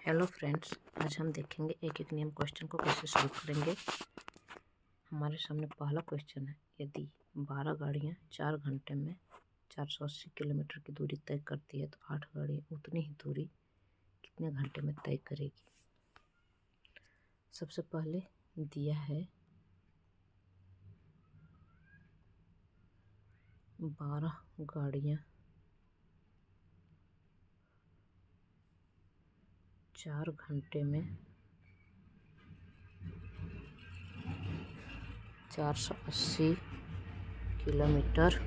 Hello friends, आज हम देखेंगे एक एक नियम क्वेश्चन को कैसे सॉल्व करेंगे। हमारे सामने पहला क्वेश्चन है, यदि 12 गाड़ियाँ 4 घंटे में 480 किलोमीटर की दूरी तय करती है तो 8 गाड़ियाँ उतनी ही दूरी कितने घंटे में तय करेगी। सबसे पहले दिया है 12 गाड़ियाँ 4 घंटे में 480 किलोमीटर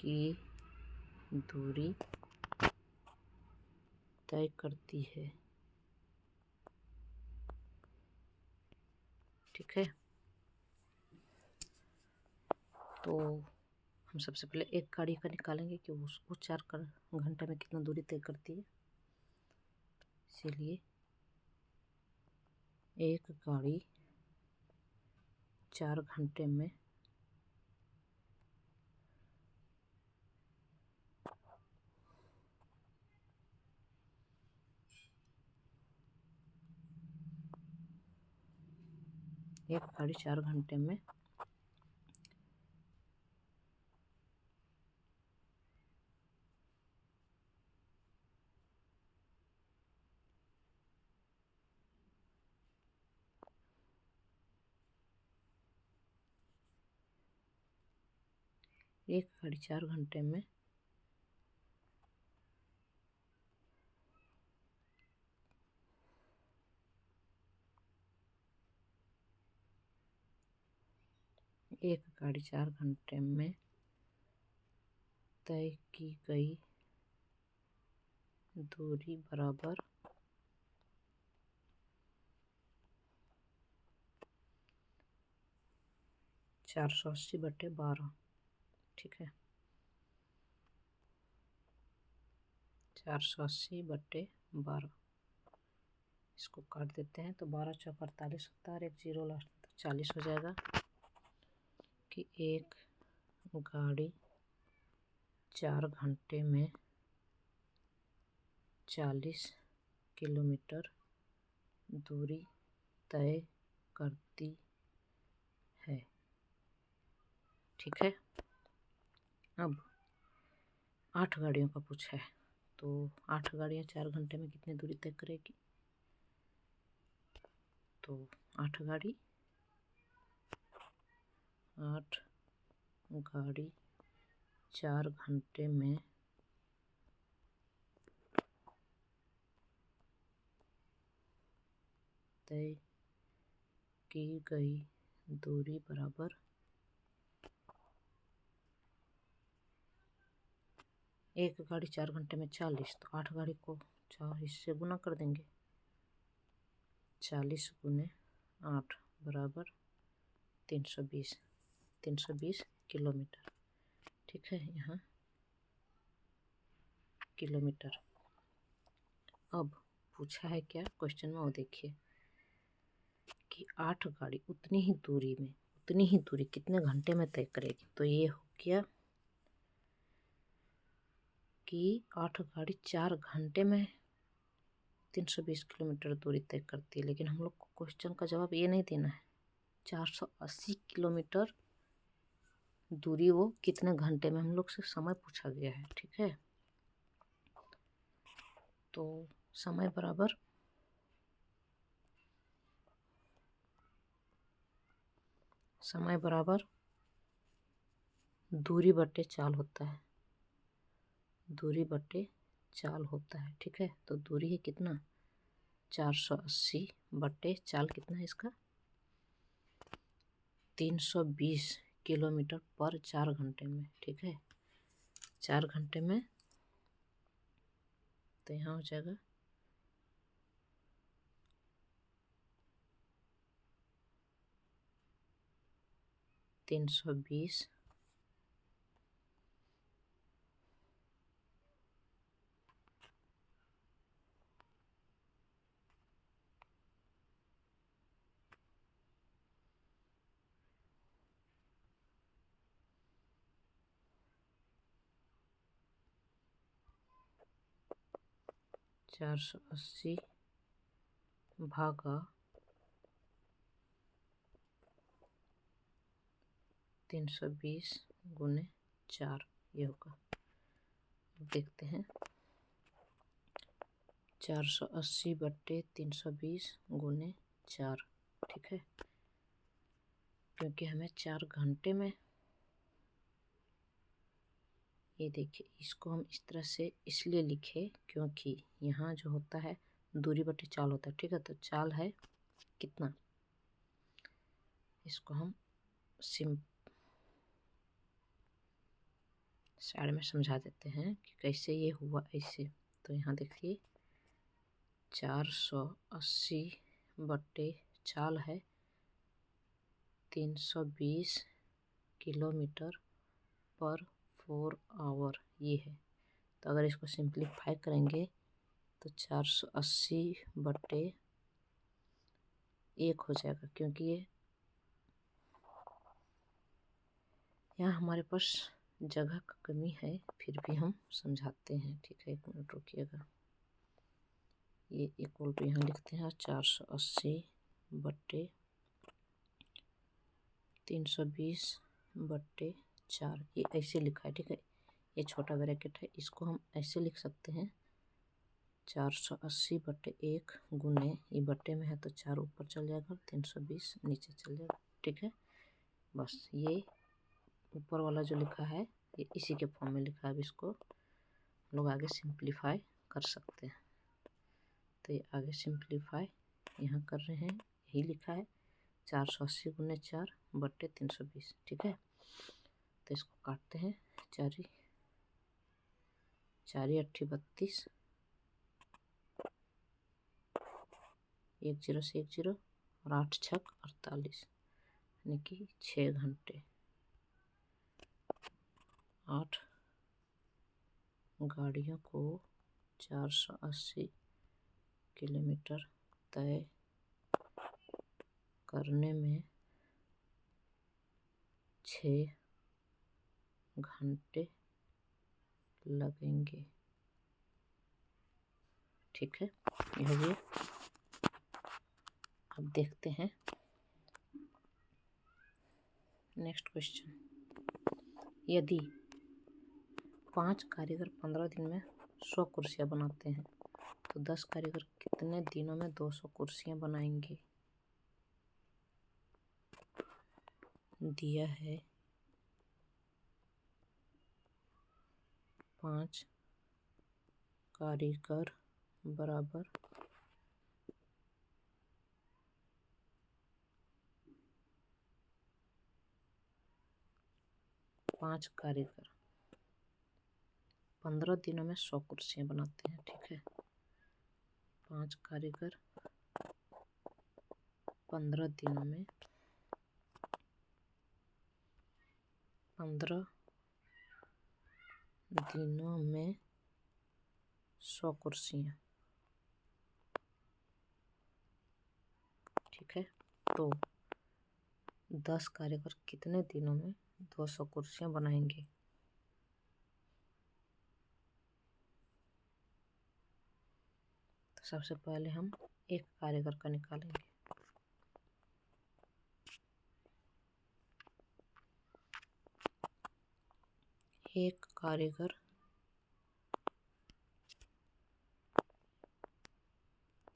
की दूरी तय करती है। ठीक है, तो हम सबसे पहले एक गाड़ी का निकालेंगे कि उसको 4 घंटे में कितना दूरी तय करती है। इसीलिए एक गाड़ी 4 घंटे में एक गाड़ी 4 घंटे में एक गाड़ी 4 घंटे में एक गाड़ी 4 घंटे में तय की गई दूरी बराबर 480/12। ठीक है, 480/12 इसको काट देते हैं तो 12 चौक 48 होता है और एक जीरो लास्ट में 40 हो जाएगा कि एक गाड़ी 4 घंटे में 40 किलोमीटर दूरी तय करती है। ठीक है, अब 8 गाड़ियों का पूछा है तो 8 गाड़ियाँ 4 घंटे में कितनी दूरी तय करेगी। तो 8 गाड़ी 4 घंटे में तय की गई दूरी बराबर एक गाड़ी 4 घंटे में 40, तो 8 गाड़ी को 4 इससे गुना कर देंगे। 40 गुने 8 बराबर 320 किलोमीटर। ठीक है, यहाँ किलोमीटर। अब पूछा है क्या क्वेश्चन में, वो देखिए कि 8 गाड़ी उतनी ही दूरी कितने घंटे में तय करेगी। तो ये हो गया कि 8 गाड़ी 4 घंटे में 320 किलोमीटर दूरी तय करती है, लेकिन हम लोग को क्वेश्चन का जवाब ये नहीं देना है। 480 किलोमीटर दूरी वो कितने घंटे में हम लोग से समय पूछा गया है। ठीक है, तो समय बराबर दूरी बटे चाल होता है। ठीक है, तो दूरी है कितना 480 बटे चाल कितना है इसका 320 किलोमीटर पर 4 घंटे में। ठीक है, 4 घंटे में तो यहाँ हो जाएगा 320 . 480 भागा 320 गुने 4 ये होगा। देखते हैं 480 बट्टे 320 गुने 4, ठीक है। क्योंकि हमें 4 घंटे में, ये देखिए इसको हम इस तरह से इसलिए लिखे क्योंकि यहाँ जो होता है दूरी बटे चाल होता है, ठीक है। तो चाल है कितना, इसको हम साइड में समझा देते हैं कि कैसे ये हुआ ऐसे। तो यहाँ देखिए 480 बट्टे चाल है 320 किलोमीटर पर 4 आवर ये है। तो अगर इसको सिंप्लीफाई करेंगे तो 480 बट्टे 1 हो जाएगा, क्योंकि ये यहाँ हमारे पास जगह का कमी है, फिर भी हम समझाते हैं, ठीक है। 1 मिनट रुकिएगा। ये इक्वल टू यहाँ लिखते हैं 480 बट्टे 320 बट्टे 4, ये ऐसे लिखा है, ठीक है। ये छोटा ब्रैकेट है, इसको हम ऐसे लिख सकते हैं 480 बट्टे 1 गुने, ये बट्टे में है तो 4 ऊपर चल जाएगा, 320 नीचे चल जाएगा, ठीक है। बस ये ऊपर वाला जो लिखा है ये इसी के फॉर्म में लिखा है। अब इसको लोग आगे सिंप्लीफाई कर सकते हैं। तो ये आगे सिंप्लीफाई यहाँ कर रहे हैं, यही लिखा है 480 गुने 4 बट्टे 320, ठीक है। तो इसको काटते हैं, 4 8 32, 1 0 से 1 0 और 8 6 48, यानी कि 6 घंटे 8 गाड़ियों को 480 किलोमीटर तय करने में 6 घंटे लगेंगे, ठीक है। ये हो गया। अब देखते हैं नेक्स्ट क्वेश्चन। यदि 5 कारीगर 15 दिन में 100 कुर्सियाँ बनाते हैं तो 10 कारीगर कितने दिनों में 200 कुर्सियाँ बनाएंगे। दिया है 5 कारीगर बराबर 5 कारीगर 15 दिनों में 100 कुर्सियाँ बनाते हैं, ठीक है। 5 कारीगर 15 दिनों में 100 कुर्सियाँ, ठीक है। तो 10 कारीगर कितने दिनों में 200 कुर्सियाँ बनाएंगे। तो सबसे पहले हम एक कारीगर का निकालेंगे। एक कारीगर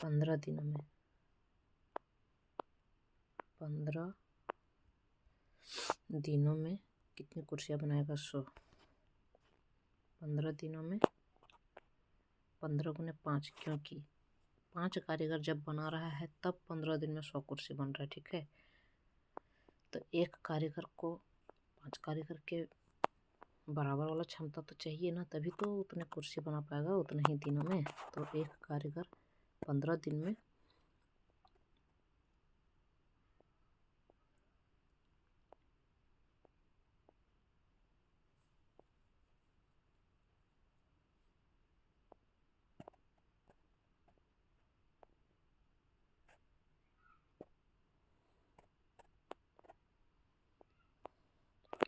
15 दिनों में 15 दिनों में कितनी कुर्सियाँ बनाएगा। 100। 15 दिनों में 15 गुने 5, क्योंकि 5 कारीगर जब बना रहा है तब 15 दिन में 100 कुर्सी बन रहा है, ठीक है। तो एक कारीगर को 5 कारीगर के बराबर वाला क्षमता तो चाहिए ना, तभी तो उतने कुर्सी बना पाएगा उतने ही दिनों में। तो एक कारीगर 15 दिन में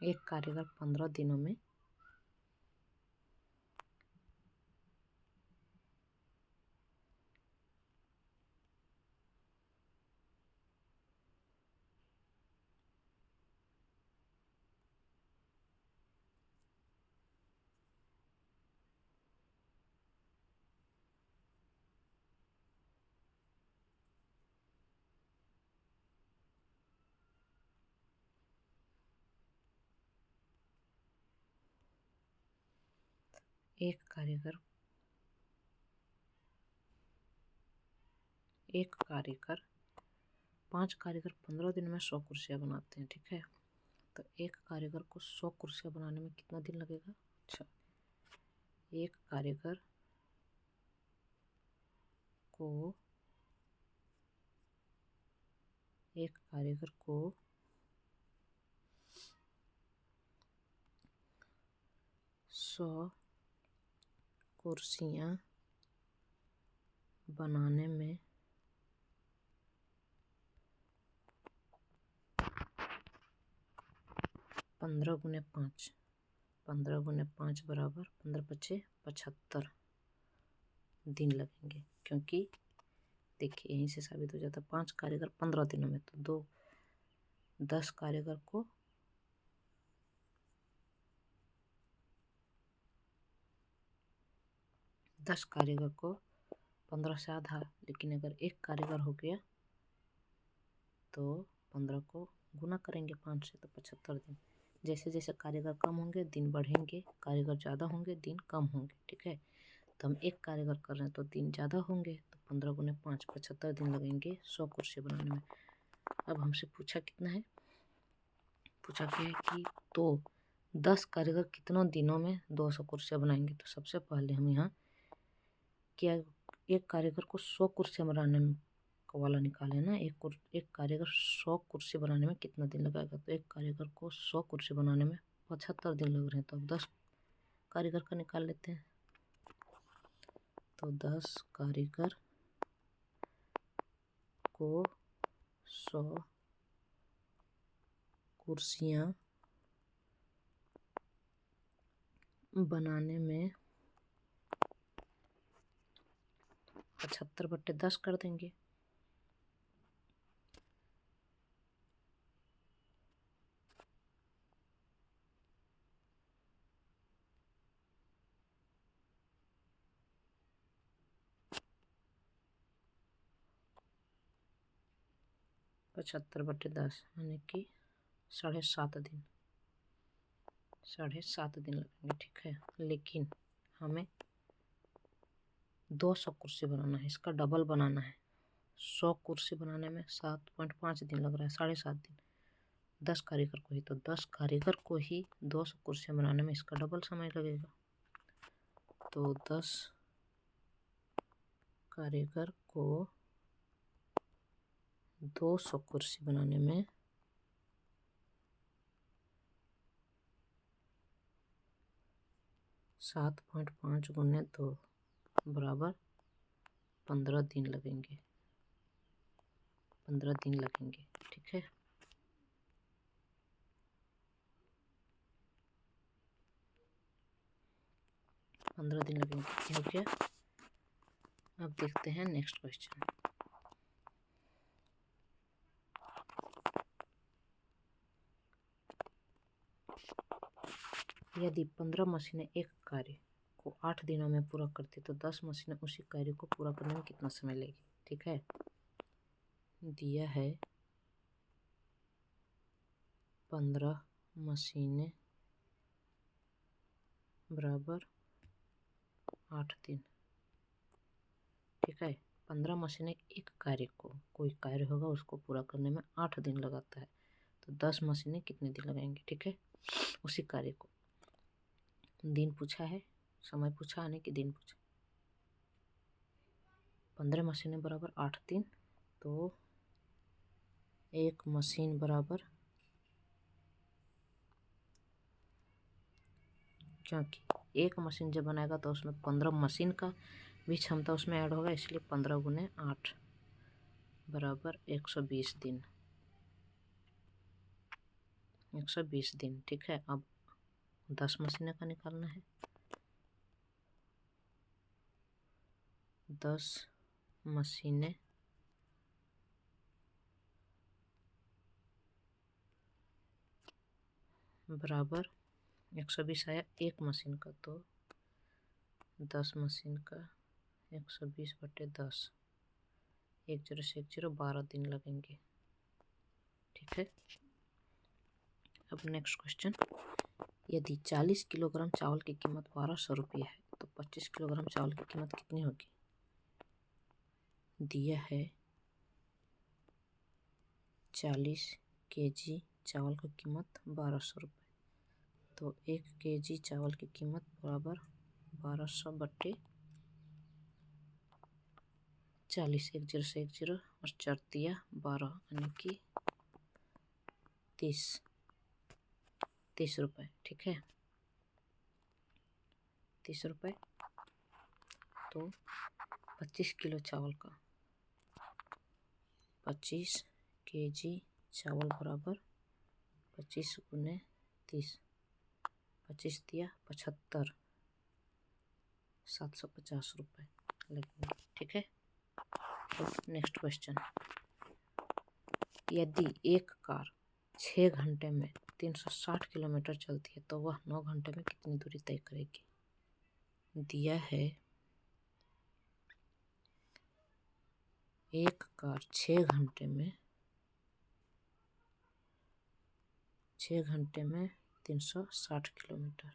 एक कारीगर 15 दिनों में एक कारीगर 5 कारीगर 15 दिन में 100 कुर्सियाँ बनाते हैं। ठीक है, तो एक कारीगर को 100 कुर्सियाँ बनाने में कितना दिन लगेगा? अच्छा, एक कारीगर को 100 कुर्सियाँ बनाने में 15 गुने 5 बराबर 15 × 5 = 75 दिन लगेंगे। क्योंकि देखिए यहीं से साबित हो जाता है 5 कारीगर 15 दिनों में, तो 10 कारीगर को 15 से आधा, लेकिन अगर एक कारीगर हो गया तो 15 को गुना करेंगे 5 से, तो 75 दिन। जैसे जैसे कारीगर कम होंगे दिन बढ़ेंगे, कारीगर ज़्यादा होंगे दिन कम होंगे। ठीक है, तो हम एक कारीगर कर रहे हैं तो दिन ज़्यादा होंगे, तो 15 गुने 5 75 दिन लगेंगे 100 कुर्सी बनाने में। अब हमसे पूछा कितना है, पूछा क्या है कि तो 10 कारीगर कितनों दिनों में 200 कुर्सियाँ बनाएंगे। तो सबसे पहले हम यहाँ क्या, एक कारीगर को 100 कुर्सियाँ बनाने में का वाला निकाले ना, एक कारीगर 100 कुर्सी बनाने में कितना दिन लगाएगा। तो एक कारीगर को 100 कुर्सी बनाने में 75 दिन लग रहे हैं। तो अब 10 कारीगर का निकाल लेते हैं। तो 10 कारीगर को 100 कुर्सियाँ बनाने में 75/10 कर देंगे। पचहत्तर बटे 10 यानी कि 7.5 दिन, 7.5 दिन लगेंगे। ठीक है, लेकिन हमें 200 कुर्सी बनाना है, इसका डबल बनाना है। 100 कुर्सी बनाने में 7.5 दिन लग रहा है, 7.5 दिन 10 कारीगर को ही। तो 10 कारीगर को ही 200 कुर्सियाँ बनाने में इसका डबल समय लगेगा। तो 10 कारीगर को 200 कुर्सी बनाने में 7.5 गुने 2 बराबर 15 दिन लगेंगे, 15 दिन लगेंगे। ठीक है, पंद्रह दिन लगेंगे। हो गया। अब देखते हैं नेक्स्ट क्वेश्चन। यदि 15 मशीनें एक कार्य को 8 दिनों में पूरा करती तो 10 मशीनें उसी कार्य को पूरा करने में कितना समय लेगी। ठीक है, दिया है 15 मशीनें बराबर 8 दिन। ठीक है, 15 मशीनें एक कार्य को, कोई कार्य होगा उसको पूरा करने में 8 दिन लगाता है, तो 10 मशीनें कितने दिन लगाएंगे। ठीक है, उसी कार्य को दिन पूछा है, समय पूछा है कि दिन पूछा। 15 मशीनें बराबर 8 दिन, तो एक मशीन बराबर, क्योंकि एक मशीन जब बनाएगा तो उसमें 15 मशीन का भी क्षमता उसमें ऐड होगा, इसलिए 15 गुने 8 बराबर 120 दिन, 120 दिन। ठीक है, अब 10 मशीनें का निकालना है। 10 मशीनें बराबर 120 आया एक मशीन का, तो 10 मशीन का 120/10, 1 0 से 1 0 12 दिन लगेंगे। ठीक है, अब नेक्स्ट क्वेश्चन। यदि 40 किलोग्राम चावल की कीमत 1200 रुपये है तो 25 किलोग्राम चावल की कीमत कितनी होगी? दिया है 40 केजी चावल की कीमत 1200 रुपये। तो 1 केजी चावल की कीमत बराबर 1200 बट्टे 40, 1 0 से 1 0 और 4 दिया 12 यानी कि 30 रुपये। ठीक है, 30 रुपये। तो 25 किलो चावल का 25 केजी चावल बराबर 25 गुने 30, 25 दिया 75, 750 रुपये लगेंगे। ठीक है, तो नेक्स्ट क्वेश्चन, यदि एक कार 6 घंटे में 360 किलोमीटर चलती है तो वह 9 घंटे में कितनी दूरी तय करेगी? दिया है एक कार 6 घंटे में 360 किलोमीटर,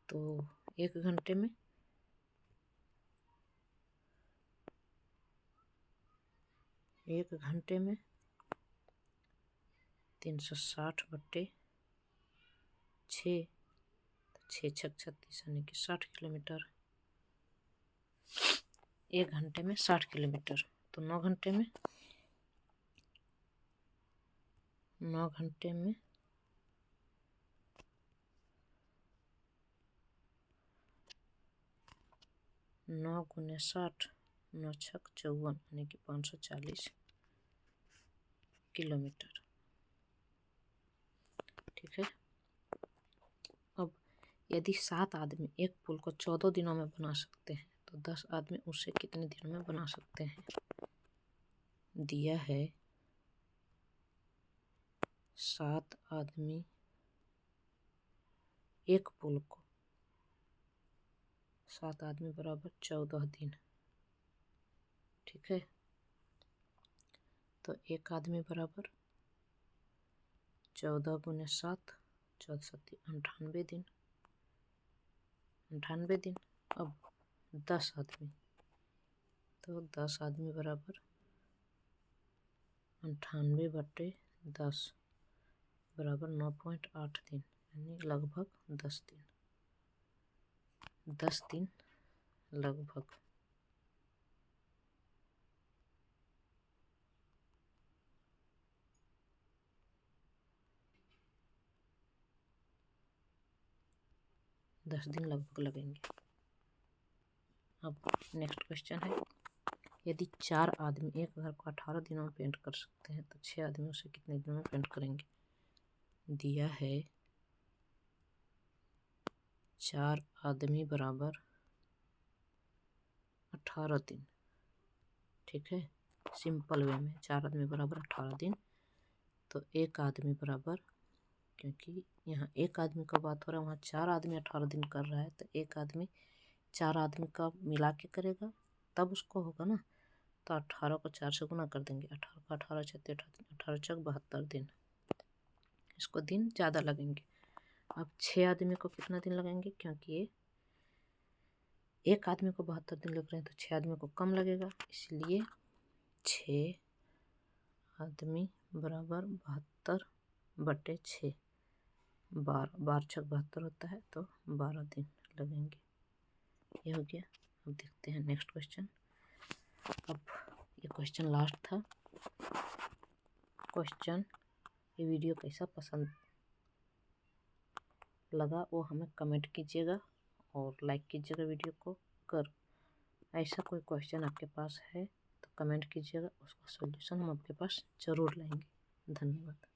तो 1 घंटे में 360 बट्टे 6, 6 छक 36 यानी कि 60 किलोमीटर। 1 घंटे में 60 किलोमीटर, तो 9 घंटे में 9 गुने 60, 9 छक 54 यानी कि 540 किलोमीटर। ठीक है, अब यदि 7 आदमी एक पुल को 14 दिनों में बना सकते हैं तो 10 आदमी उसे कितने दिनों में बना सकते हैं? दिया है 7 आदमी एक पुल को 7 आदमी बराबर 14 दिन। ठीक है, तो एक आदमी बराबर 14 गुने 7, 14 7 98 दिन, 98 दिन। अब 10 आदमी, तो 10 आदमी बराबर 98 बटे 10 बराबर 9.8 दिन, यानी लगभग 10 दिन, 10 दिन लगभग। लगभग लगेंगे। अब नेक्स्ट क्वेश्चन है, यदि 4 आदमी एक घर को 18 दिनों में पेंट कर सकते हैं तो 6 आदमी उसे कितने दिनों में पेंट करेंगे? दिया है 4 आदमी बराबर 18 दिन। ठीक है, सिंपल वे में 4 आदमी बराबर 18 दिन, तो एक आदमी बराबर, क्योंकि यहाँ एक आदमी का बात हो रहा है, वहाँ 4 आदमी 18 दिन कर रहा है, तो एक आदमी 4 आदमी का मिला के करेगा तब उसको होगा ना। तो 18 को 4 से गुना कर देंगे, 18 का 18 छत्तीस 18 चक 72 दिन, इसको दिन ज़्यादा लगेंगे। अब 6 आदमी को कितना दिन लगेंगे? क्योंकि ये एक आदमी को 72 दिन लग रहे हैं तो 6 आदमी को कम लगेगा, इसलिए 6 आदमी बराबर 72 बटे 6, 12 छक 72 होता है, तो 12 दिन लगेंगे। ये हो गया। अब देखते हैं नेक्स्ट क्वेश्चन। अब ये क्वेश्चन लास्ट था। क्वेश्चन, ये वीडियो कैसा पसंद लगा वो हमें कमेंट कीजिएगा और लाइक कीजिएगा वीडियो को। अगर ऐसा कोई क्वेश्चन आपके पास है तो कमेंट कीजिएगा, उसका सॉल्यूशन हम आपके पास ज़रूर लाएंगे। धन्यवाद।